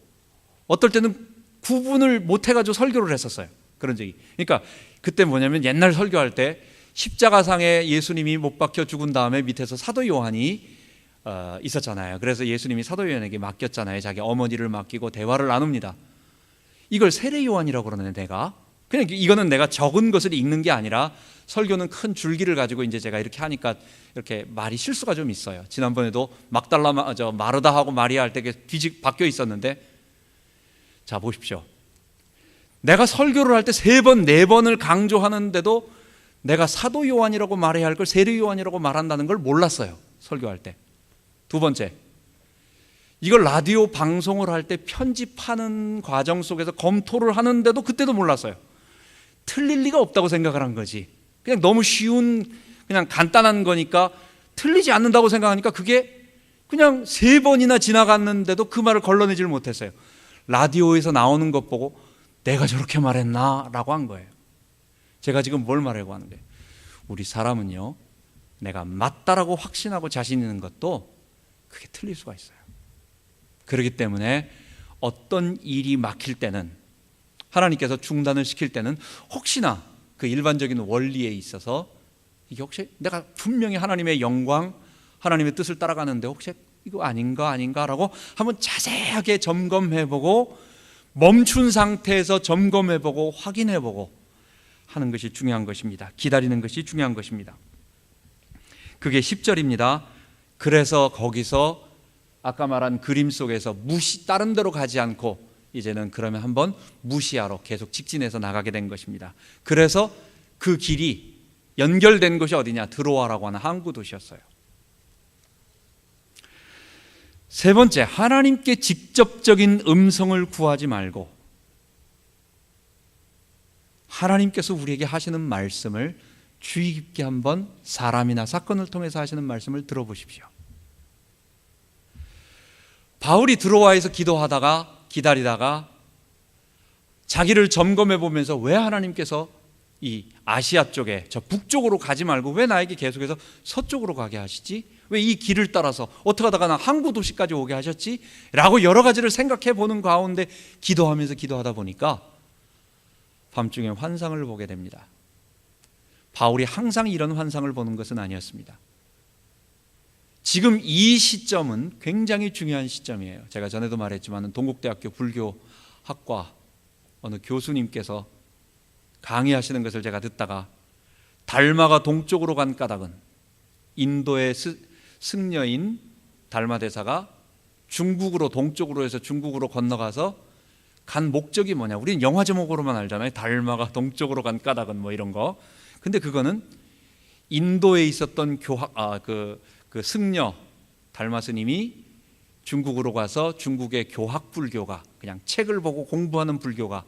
어떨 때는 구분을 못해가지고 설교를 했었어요. 그런 적이. 그러니까 그때 뭐냐면, 옛날 설교할 때 십자가상에 예수님이 못 박혀 죽은 다음에 밑에서 사도 요한이 있었잖아요. 그래서 예수님이 사도 요한에게 맡겼잖아요. 자기 어머니를 맡기고 대화를 나눕니다. 이걸 세례 요한이라고 그러네. 내가 그냥 이거는 내가 적은 것을 읽는 게 아니라, 설교는 큰 줄기를 가지고 이제 제가 이렇게 하니까 이렇게 말이 실수가 좀 있어요. 지난번에도 마르다하고 마리아 할 때 바뀌어 있었는데, 자 보십시오. 내가 설교를 할 때 3번, 4번을 강조하는데도 내가 사도 요한이라고 말해야 할 걸 세례 요한이라고 말한다는 걸 몰랐어요. 설교할 때. 두 번째, 이걸 라디오 방송을 할 때 편집하는 과정 속에서 검토를 하는데도 그때도 몰랐어요. 틀릴 리가 없다고 생각을 한 거지. 그냥 너무 쉬운, 그냥 간단한 거니까 틀리지 않는다고 생각하니까 그게 그냥 3번이나 지나갔는데도 그 말을 걸러내질 못했어요. 라디오에서 나오는 것 보고 내가 저렇게 말했나? 라고 한 거예요. 제가 지금 뭘 말하려고 하는 거예요? 우리 사람은요, 내가 맞다라고 확신하고 자신 있는 것도 그게 틀릴 수가 있어요. 그렇기 때문에 어떤 일이 막힐 때는, 하나님께서 중단을 시킬 때는, 혹시나 그 일반적인 원리에 있어서 이게 혹시 내가 분명히 하나님의 영광, 하나님의 뜻을 따라가는데 혹시 이거 아닌가라고 한번 자세하게 점검해보고, 멈춘 상태에서 점검해보고 확인해보고 하는 것이 중요한 것입니다. 기다리는 것이 중요한 것입니다. 그게 10절입니다. 그래서 거기서 아까 말한 그림 속에서 다른 데로 가지 않고 이제는 그러면 한번 무시하러 계속 직진해서 나가게 된 것입니다. 그래서 그 길이 연결된 것이 어디냐? 드로아라고 하는 항구 도시였어요. 세 번째, 하나님께 직접적인 음성을 구하지 말고 하나님께서 우리에게 하시는 말씀을 주의 깊게 한번 사람이나 사건을 통해서 하시는 말씀을 들어보십시오. 바울이 드로아에서 기다리다가 자기를 점검해 보면서 왜 하나님께서 이 아시아 쪽에 저 북쪽으로 가지 말고 왜 나에게 계속해서 서쪽으로 가게 하시지? 왜 이 길을 따라서 어떻게 하다가 나 항구 도시까지 오게 하셨지? 라고 여러 가지를 생각해 보는 가운데 기도하면서 기도하다 보니까 밤중에 환상을 보게 됩니다. 바울이 항상 이런 환상을 보는 것은 아니었습니다. 지금 이 시점은 굉장히 중요한 시점이에요. 제가 전에도 말했지만 동국대학교 불교학과 어느 교수님께서 강의하시는 것을 제가 듣다가 달마가 동쪽으로 간 까닭은 인도의 승려인 달마 대사가 중국으로 동쪽으로 해서 중국으로 건너가서 간 목적이 뭐냐? 우리는 영화 제목으로만 알잖아요. 달마가 동쪽으로 간 까닭은 뭐 이런 거. 근데 그거는 인도에 있었던 그 승려 달마 스님이 중국으로 가서 중국의 교학 불교가 그냥 책을 보고 공부하는 불교가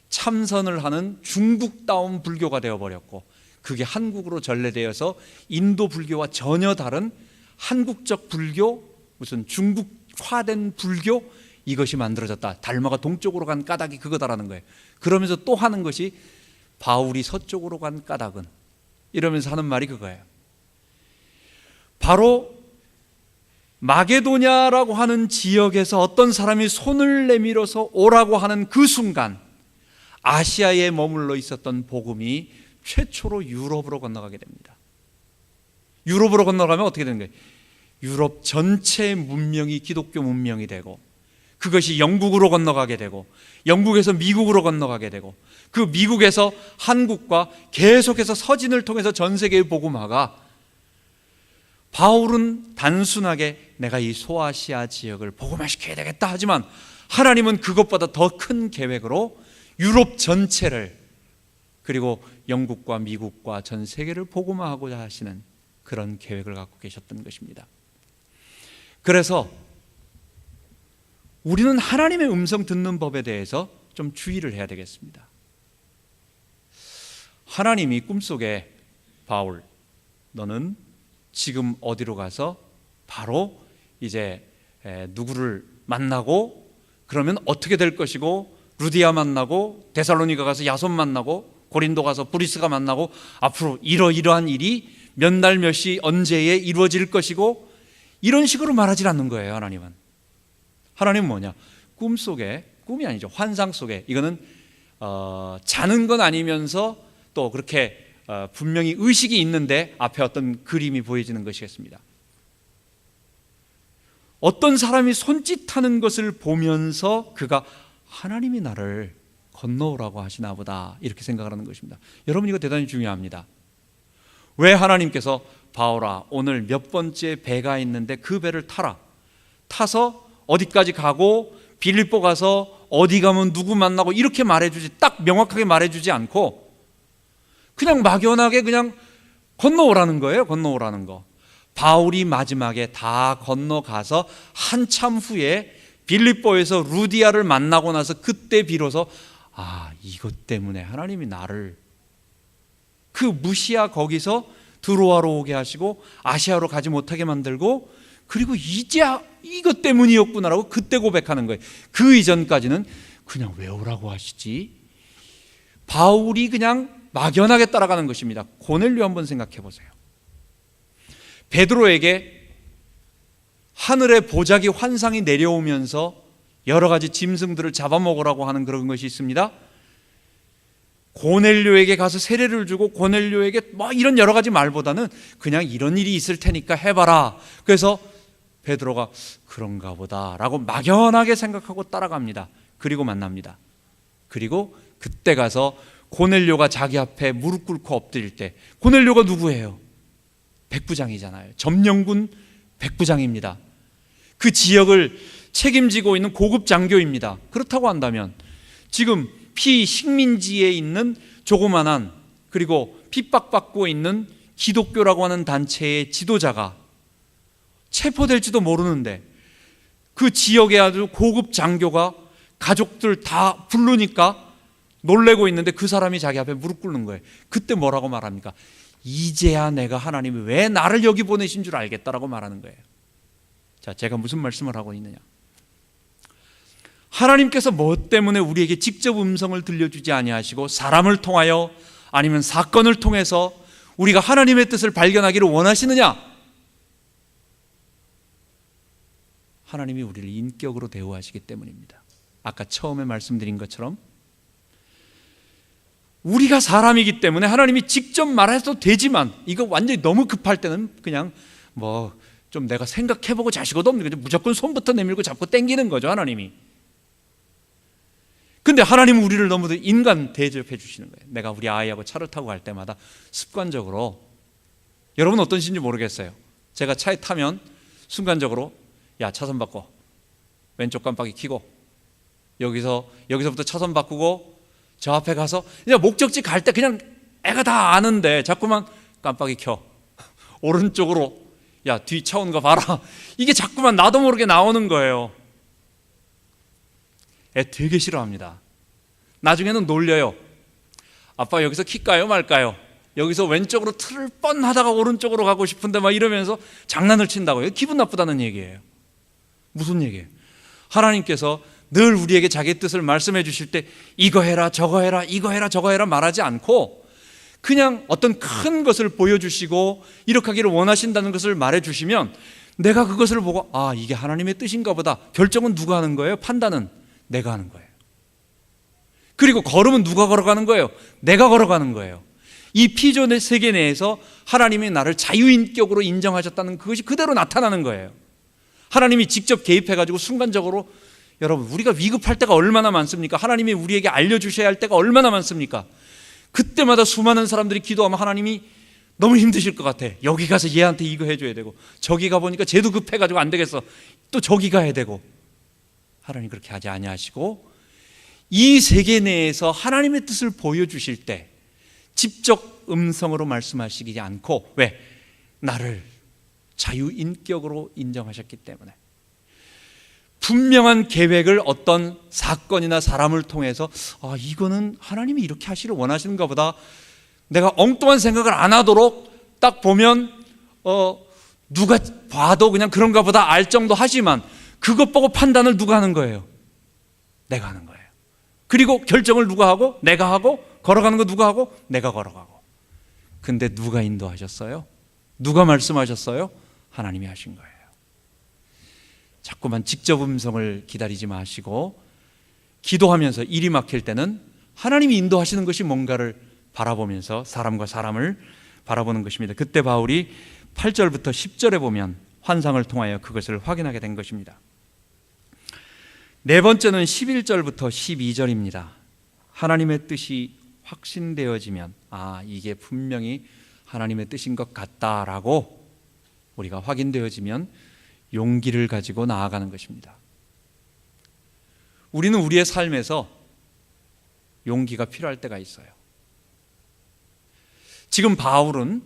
참선을 하는 중국다운 불교가 되어버렸고 그게 한국으로 전래되어서 인도 불교와 전혀 다른 한국적 불교, 무슨 중국화된 불교 이것이 만들어졌다. 달마가 동쪽으로 간 까닭이 그거다라는 거예요. 그러면서 또 하는 것이 바울이 서쪽으로 간 까닭은 이러면서 하는 말이 그거예요. 바로 마게도냐라고 하는 지역에서 어떤 사람이 손을 내밀어서 오라고 하는 그 순간 아시아에 머물러 있었던 복음이 최초로 유럽으로 건너가게 됩니다. 유럽으로 건너가면 어떻게 되는 거예요? 유럽 전체 문명이 기독교 문명이 되고 그것이 영국으로 건너가게 되고 영국에서 미국으로 건너가게 되고 그 미국에서 한국과 계속해서 서진을 통해서 전 세계의 복음화가 바울은 단순하게 내가 이 소아시아 지역을 복음화시켜야 되겠다 하지만 하나님은 그것보다 더 큰 계획으로 유럽 전체를 그리고 영국과 미국과 전 세계를 복음화하고자 하시는 그런 계획을 갖고 계셨던 것입니다. 그래서 우리는 하나님의 음성 듣는 법에 대해서 좀 주의를 해야 되겠습니다. 하나님이 꿈속에 바울 너는 지금 어디로 가서 바로 이제 누구를 만나고 그러면 어떻게 될 것이고 루디아 만나고 데살로니가 가서 야손 만나고 고린도 가서 브리스가 만나고 앞으로 이러이러한 일이 몇 날 몇 시 언제에 이루어질 것이고 이런 식으로 말하지 않는 거예요. 하나님은 뭐냐? 꿈속에, 꿈이 아니죠, 환상 속에. 이거는 자는 건 아니면서 또 그렇게 분명히 의식이 있는데 앞에 어떤 그림이 보여지는 것이겠습니다. 어떤 사람이 손짓하는 것을 보면서 그가 하나님이 나를 건너오라고 하시나 보다 이렇게 생각을 하는 것입니다. 여러분 이거 대단히 중요합니다. 왜 하나님께서 바울아 오늘 몇 번째 배가 있는데 그 배를 타라, 타서 어디까지 가고 빌립보 가서 어디 가면 누구 만나고 이렇게 말해주지, 딱 명확하게 말해주지 않고 그냥 막연하게 그냥 건너오라는 거예요. 건너오라는 거. 바울이 마지막에 다 건너가서 한참 후에 빌립보에서 루디아를 만나고 나서 그때 비로소 이것 때문에 하나님이 나를 그 무시아 거기서 드로아로 오게 하시고 아시아로 가지 못하게 만들고 그리고 이제 이것 때문이었구나라고 그때 고백하는 거예요. 그 이전까지는 그냥 왜 오라고 하시지? 바울이 그냥 막연하게 따라가는 것입니다. 고넬료 한번 생각해 보세요. 베드로에게 하늘의 보자기 환상이 내려오면서 여러 가지 짐승들을 잡아먹으라고 하는 그런 것이 있습니다. 고넬료에게 가서 세례를 주고 고넬료에게 이런 여러 가지 말보다는 그냥 이런 일이 있을 테니까 해봐라. 그래서 베드로가 그런가 보다 라고 막연하게 생각하고 따라갑니다. 그리고 만납니다. 그리고 그때 가서 고넬료가 자기 앞에 무릎 꿇고 엎드릴 때, 고넬료가 누구예요? 백부장이잖아요. 점령군 백부장입니다. 그 지역을 책임지고 있는 고급 장교입니다. 그렇다고 한다면 지금 피식민지에 있는 조그만한, 그리고 핍박받고 있는 기독교라고 하는 단체의 지도자가 체포될지도 모르는데 그 지역의 아주 고급 장교가 가족들 다 부르니까 놀래고 있는데 그 사람이 자기 앞에 무릎 꿇는 거예요. 그때 뭐라고 말합니까? 이제야 내가 하나님이 왜 나를 여기 보내신 줄 알겠다라고 말하는 거예요. 자, 제가 무슨 말씀을 하고 있느냐? 하나님께서 뭐 때문에 우리에게 직접 음성을 들려주지 아니하시고 사람을 통하여 아니면 사건을 통해서 우리가 하나님의 뜻을 발견하기를 원하시느냐? 하나님이 우리를 인격으로 대우하시기 때문입니다. 아까 처음에 말씀드린 것처럼 우리가 사람이기 때문에 하나님이 직접 말해도 되지만 이거 완전히 너무 급할 때는 그냥 뭐 좀 내가 생각해보고 자시고도 없는 거죠. 무조건 손부터 내밀고 잡고 땡기는 거죠, 하나님이. 근데 하나님은 우리를 너무 인간 대접해 주시는 거예요. 내가 우리 아이하고 차를 타고 갈 때마다 습관적으로, 여러분 어떠신지 모르겠어요. 제가 차에 타면 순간적으로 야, 차선 바꿔, 왼쪽 깜빡이 켜고, 여기서부터 차선 바꾸고 저 앞에 가서 그냥 목적지 갈 때 그냥 애가 다 아는데 자꾸만 깜빡이 켜, 오른쪽으로, 야, 뒤 차 오는 거 봐라, 이게 자꾸만 나도 모르게 나오는 거예요. 애 되게 싫어합니다. 나중에는 놀려요. 아빠 여기서 킬까요 말까요? 여기서 왼쪽으로 틀을 뻔하다가 오른쪽으로 가고 싶은데 막 이러면서 장난을 친다고요. 기분 나쁘다는 얘기예요. 무슨 얘기예요? 하나님께서 늘 우리에게 자기의 뜻을 말씀해 주실 때 이거 해라 저거 해라 이거 해라 저거 해라 말하지 않고 그냥 어떤 큰 것을 보여주시고 이렇게 하기를 원하신다는 것을 말해주시면 내가 그것을 보고 아, 이게 하나님의 뜻인가 보다. 결정은 누가 하는 거예요? 판단은 내가 하는 거예요. 그리고 걸음은 누가 걸어가는 거예요? 내가 걸어가는 거예요. 이 피조의 세계 내에서 하나님이 나를 자유인격으로 인정하셨다는 그것이 그대로 나타나는 거예요. 하나님이 직접 개입해가지고 순간적으로, 여러분 우리가 위급할 때가 얼마나 많습니까? 하나님이 우리에게 알려주셔야 할 때가 얼마나 많습니까? 그때마다 수많은 사람들이 기도하면 하나님이 너무 힘드실 것 같아. 여기 가서 얘한테 이거 해줘야 되고, 저기 가보니까 쟤도 급해가지고 안 되겠어, 또 저기 가야 되고. 하나님 그렇게 하지 아니하시고 이 세계 내에서 하나님의 뜻을 보여주실 때 직접 음성으로 말씀하시지 않고, 왜? 나를 자유인격으로 인정하셨기 때문에 분명한 계획을 어떤 사건이나 사람을 통해서 아, 이거는 하나님이 이렇게 하시를 원하시는가 보다, 내가 엉뚱한 생각을 안 하도록 딱 보면 누가 봐도 그냥 그런가 보다 알 정도 하지만 그것 보고 판단을 누가 하는 거예요? 내가 하는 거예요. 그리고 결정을 누가 하고? 내가 하고, 걸어가는 거 누가 하고? 내가 걸어가고. 근데 누가 인도하셨어요? 누가 말씀하셨어요? 하나님이 하신 거예요. 자꾸만 직접 음성을 기다리지 마시고 기도하면서 일이 막힐 때는 하나님이 인도하시는 것이 뭔가를 바라보면서 사람과 사람을 바라보는 것입니다. 그때 바울이 8절부터 10절에 보면 환상을 통하여 그것을 확인하게 된 것입니다. 네 번째는 11절부터 12절입니다. 하나님의 뜻이 확신되어지면 아, 이게 분명히 하나님의 뜻인 것 같다라고 우리가 확인되어지면 용기를 가지고 나아가는 것입니다. 우리는 우리의 삶에서 용기가 필요할 때가 있어요. 지금 바울은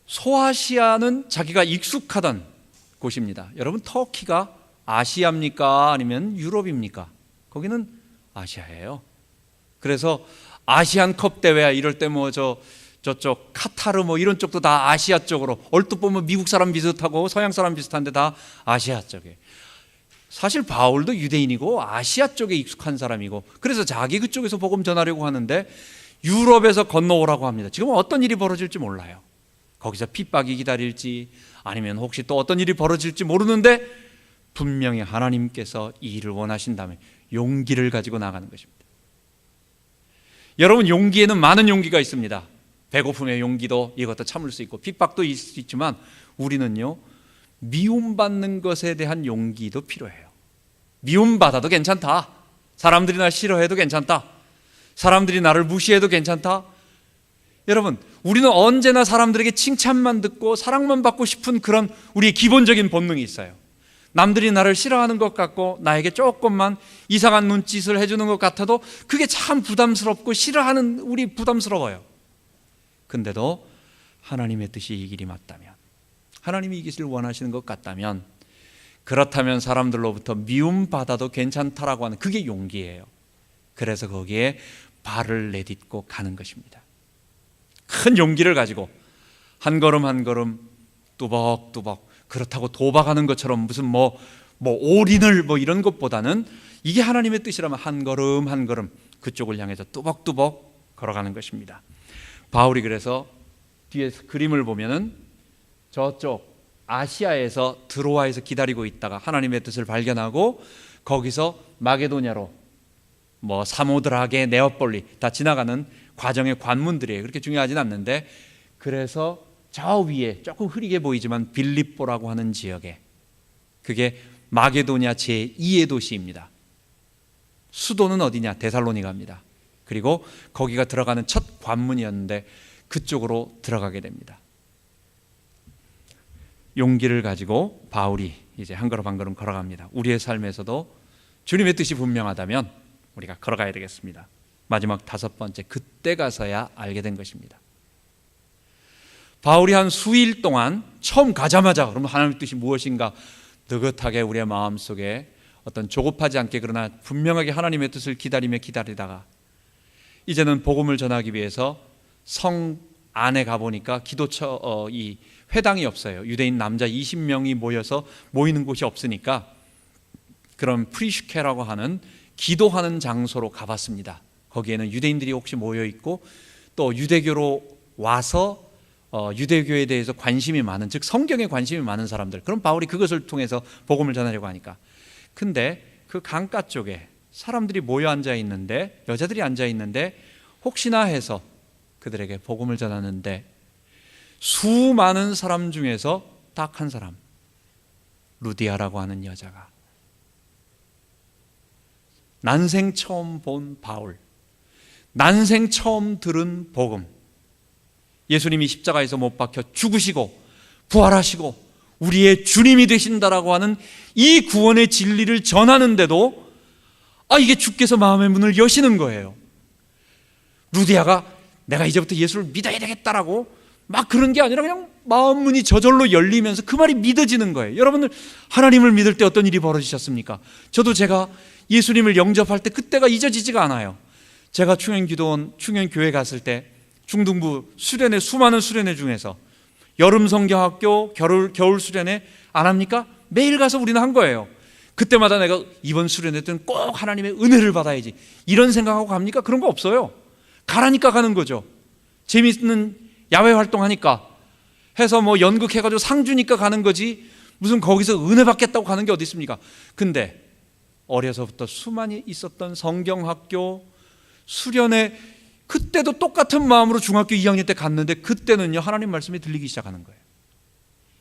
소아시아는 자기가 익숙하던 곳입니다. 여러분, 터키가 아시아입니까? 아니면 유럽입니까? 거기는 아시아예요. 그래서 아시안컵 대회야 이럴 때 뭐 저쪽 카타르 뭐 이런 쪽도 다 아시아 쪽으로, 얼핏 보면 미국 사람 비슷하고 서양 사람 비슷한데 다 아시아 쪽에. 사실 바울도 유대인이고 아시아 쪽에 익숙한 사람이고, 그래서 자기 그쪽에서 복음 전하려고 하는데 유럽에서 건너오라고 합니다. 지금 어떤 일이 벌어질지 몰라요. 거기서 핍박이 기다릴지 아니면 혹시 또 어떤 일이 벌어질지 모르는데 분명히 하나님께서 이 일을 원하신다면 용기를 가지고 나가는 것입니다. 여러분, 용기에는 많은 용기가 있습니다. 배고픔의 용기도, 이것도 참을 수 있고 핍박도 있을 수 있지만 우리는요, 미움받는 것에 대한 용기도 필요해요. 미움받아도 괜찮다, 사람들이 날 싫어해도 괜찮다, 사람들이 나를 무시해도 괜찮다. 여러분, 우리는 언제나 사람들에게 칭찬만 듣고 사랑만 받고 싶은 그런 우리의 기본적인 본능이 있어요. 남들이 나를 싫어하는 것 같고 나에게 조금만 이상한 눈짓을 해주는 것 같아도 그게 참 부담스럽고 싫어하는 우리 부담스러워요. 근데도 하나님의 뜻이 이 길이 맞다면, 하나님이 이 길을 원하시는 것 같다면, 그렇다면 사람들로부터 미움받아도 괜찮다라고 하는 그게 용기예요. 그래서 거기에 발을 내딛고 가는 것입니다. 큰 용기를 가지고 한 걸음 한 걸음 뚜벅뚜벅, 그렇다고 도박하는 것처럼 무슨 뭐 올인을 이런 것보다는 이게 하나님의 뜻이라면 한 걸음 한 걸음 그쪽을 향해서 뚜벅뚜벅 걸어가는 것입니다. 바울이 그래서 뒤에 그림을 보면은 저쪽 아시아에서 드로아에서 기다리고 있다가 하나님의 뜻을 발견하고 거기서 마게도냐로 사모드라게, 네아폴리 다 지나가는 과정의 관문들이에요. 그렇게 중요하진 않는데, 그래서 저 위에 조금 흐리게 보이지만 빌립보라고 하는 지역에, 그게 마게도냐 제2의 도시입니다. 수도는 어디냐? 데살로니가입니다. 그리고 거기가 들어가는 첫 관문이었는데 그쪽으로 들어가게 됩니다. 용기를 가지고 바울이 이제 한 걸음 한 걸음 걸어갑니다. 우리의 삶에서도 주님의 뜻이 분명하다면 우리가 걸어가야 되겠습니다. 마지막 5번째, 그때 가서야 알게 된 것입니다. 바울이 한 수일 동안 처음 가자마자 그러면 하나님의 뜻이 무엇인가 느긋하게 우리의 마음속에 어떤 조급하지 않게 그러나 분명하게 하나님의 뜻을 기다리다가 이제는 복음을 전하기 위해서 성 안에 가보니까 기도처 이 회당이 없어요. 유대인 남자 20명이 모여서 모이는 곳이 없으니까 그런 프리슈케라고 하는 기도하는 장소로 가봤습니다. 거기에는 유대인들이 혹시 모여 있고 또 유대교로 와서 유대교에 대해서 관심이 많은, 즉 성경에 관심이 많은 사람들, 그럼 바울이 그것을 통해서 복음을 전하려고 하니까. 근데 그 강가 쪽에 사람들이 모여 앉아 있는데, 여자들이 앉아 있는데 혹시나 해서 그들에게 복음을 전하는데 수많은 사람 중에서 딱 한 사람, 루디아라고 하는 여자가, 난생 처음 본 바울, 난생 처음 들은 복음, 예수님이 십자가에서 못 박혀 죽으시고 부활하시고 우리의 주님이 되신다라고 하는 이 구원의 진리를 전하는데도 이게 주께서 마음의 문을 여시는 거예요. 루디아가 내가 이제부터 예수를 믿어야 되겠다라고 막 그런 게 아니라 그냥 마음 문이 저절로 열리면서 그 말이 믿어지는 거예요. 여러분들 하나님을 믿을 때 어떤 일이 벌어지셨습니까? 저도 제가 예수님을 영접할 때 그때가 잊어지지가 않아요. 제가 충현교회 갔을 때 중등부 수련회, 수많은 수련회 중에서 여름 성경학교, 겨울 수련회 안 합니까? 매일 가서 우리는 한 거예요. 그때마다 내가 이번 수련회 때는 꼭 하나님의 은혜를 받아야지 이런 생각하고 갑니까? 그런 거 없어요. 가라니까 가는 거죠. 재밌는 야외 활동하니까 해서 연극해가지고 상 주니까 가는 거지 무슨 거기서 은혜 받겠다고 가는 게 어디 있습니까? 근데 어려서부터 수많이 있었던 성경학교 수련회, 그때도 똑같은 마음으로 중학교 2학년 때 갔는데 그때는요 하나님 말씀이 들리기 시작하는 거예요.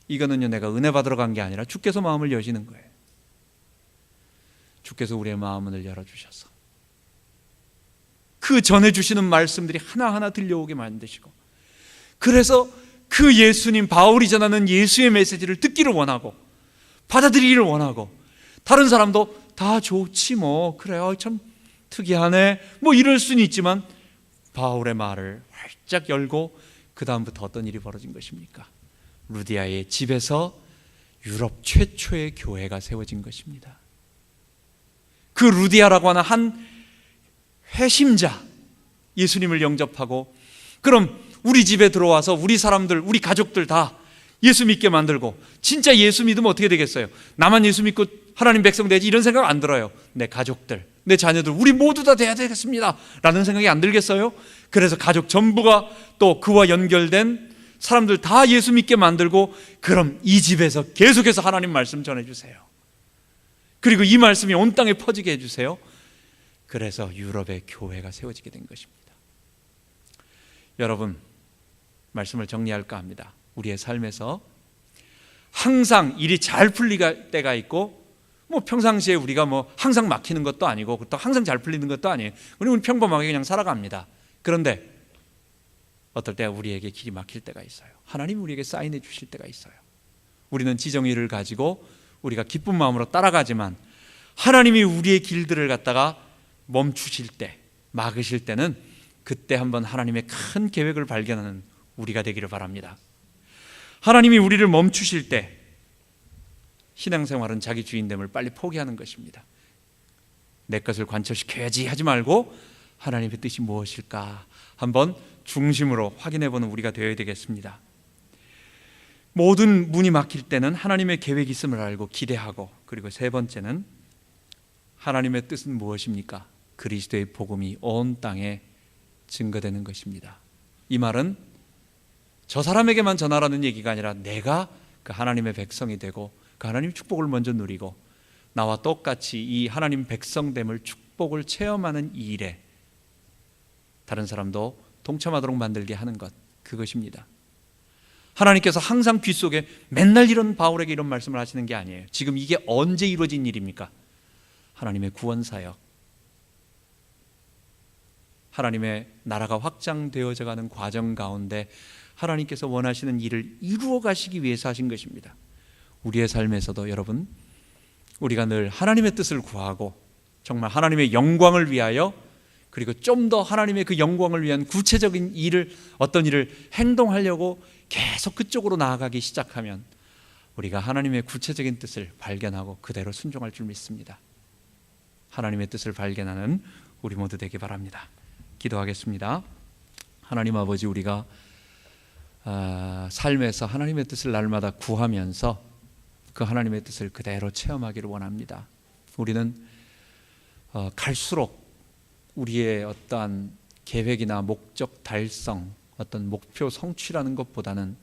이거는요 내가 은혜 받으러 간 게 아니라 주께서 마음을 여시는 거예요. 주께서 우리의 마음을 열어주셔서 그 전해주시는 말씀들이 하나하나 들려오게 만드시고, 그래서 그 예수님, 바울이 전하는 예수의 메시지를 듣기를 원하고 받아들이기를 원하고, 다른 사람도 다 좋지 그래요 참 특이하네 이럴 수는 있지만 바울의 말을 활짝 열고 그 다음부터 어떤 일이 벌어진 것입니까? 루디아의 집에서 유럽 최초의 교회가 세워진 것입니다. 그 루디아라고 하는 한 회심자, 예수님을 영접하고 그럼 우리 집에 들어와서 우리 사람들, 우리 가족들 다 예수 믿게 만들고, 진짜 예수 믿으면 어떻게 되겠어요? 나만 예수 믿고 하나님 백성 되지 이런 생각 안 들어요. 내 가족들, 내 자녀들, 우리 모두 다 돼야 되겠습니다 라는 생각이 안 들겠어요? 그래서 가족 전부가 또 그와 연결된 사람들 다 예수 믿게 만들고, 그럼 이 집에서 계속해서 하나님 말씀 전해주세요. 그리고 이 말씀이 온 땅에 퍼지게 해주세요. 그래서 유럽의 교회가 세워지게 된 것입니다. 여러분, 말씀을 정리할까 합니다. 우리의 삶에서 항상 일이 잘 풀릴 때가 있고, 평상시에 우리가 항상 막히는 것도 아니고 또 항상 잘 풀리는 것도 아니에요. 우리는 평범하게 그냥 살아갑니다. 그런데 어떨 때 우리에게 길이 막힐 때가 있어요. 하나님이 우리에게 사인해 주실 때가 있어요. 우리는 지정의를 가지고 우리가 기쁜 마음으로 따라가지만 하나님이 우리의 길들을 갖다가 멈추실 때, 막으실 때는 그때 한번 하나님의 큰 계획을 발견하는 우리가 되기를 바랍니다. 하나님이 우리를 멈추실 때 신앙생활은 자기 주인됨을 빨리 포기하는 것입니다. 내 것을 관철시켜야지 하지 말고 하나님의 뜻이 무엇일까 한번 중심으로 확인해보는 우리가 되어야 되겠습니다. 모든 문이 막힐 때는 하나님의 계획이 있음을 알고 기대하고, 그리고 세 번째는 하나님의 뜻은 무엇입니까? 그리스도의 복음이 온 땅에 증거되는 것입니다. 이 말은 저 사람에게만 전하라는 얘기가 아니라 내가 그 하나님의 백성이 되고 그 하나님의 축복을 먼저 누리고 나와 똑같이 이 하나님 백성됨을 축복을 체험하는 이 일에 다른 사람도 동참하도록 만들게 하는 것, 그것입니다. 하나님께서 항상 귀 속에 맨날 이런 바울에게 이런 말씀을 하시는 게 아니에요. 지금 이게 언제 이루어진 일입니까? 하나님의 구원사역, 하나님의 나라가 확장되어져 가는 과정 가운데 하나님께서 원하시는 일을 이루어 가시기 위해서 하신 것입니다. 우리의 삶에서도 여러분, 우리가 늘 하나님의 뜻을 구하고 정말 하나님의 영광을 위하여, 그리고 좀 더 하나님의 그 영광을 위한 구체적인 일을, 어떤 일을 행동하려고 계속 그쪽으로 나아가기 시작하면 우리가 하나님의 구체적인 뜻을 발견하고 그대로 순종할 줄 믿습니다. 하나님의 뜻을 발견하는 우리 모두 되기 바랍니다. 기도하겠습니다. 하나님 아버지, 우리가 삶에서 하나님의 뜻을 날마다 구하면서 그 하나님의 뜻을 그대로 체험하기를 원합니다. 우리는 갈수록 우리의 어떠한 계획이나 목적 달성, 어떤 목표 성취라는 것보다는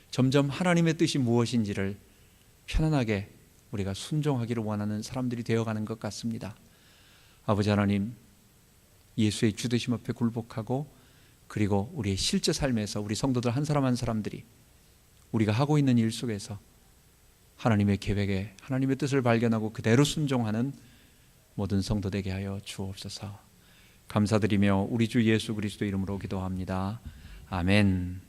점점 하나님의 뜻이 무엇인지를 편안하게 우리가 순종하기를 원하는 사람들이 되어가는 것 같습니다. 아버지 하나님, 예수의 주되심 앞에 굴복하고, 그리고 우리의 실제 삶에서 우리 성도들 한 사람 한 사람들이 우리가 하고 있는 일 속에서 하나님의 계획에 하나님의 뜻을 발견하고 그대로 순종하는 모든 성도 되게 하여 주옵소서. 감사드리며 우리 주 예수 그리스도 이름으로 기도합니다. 아멘.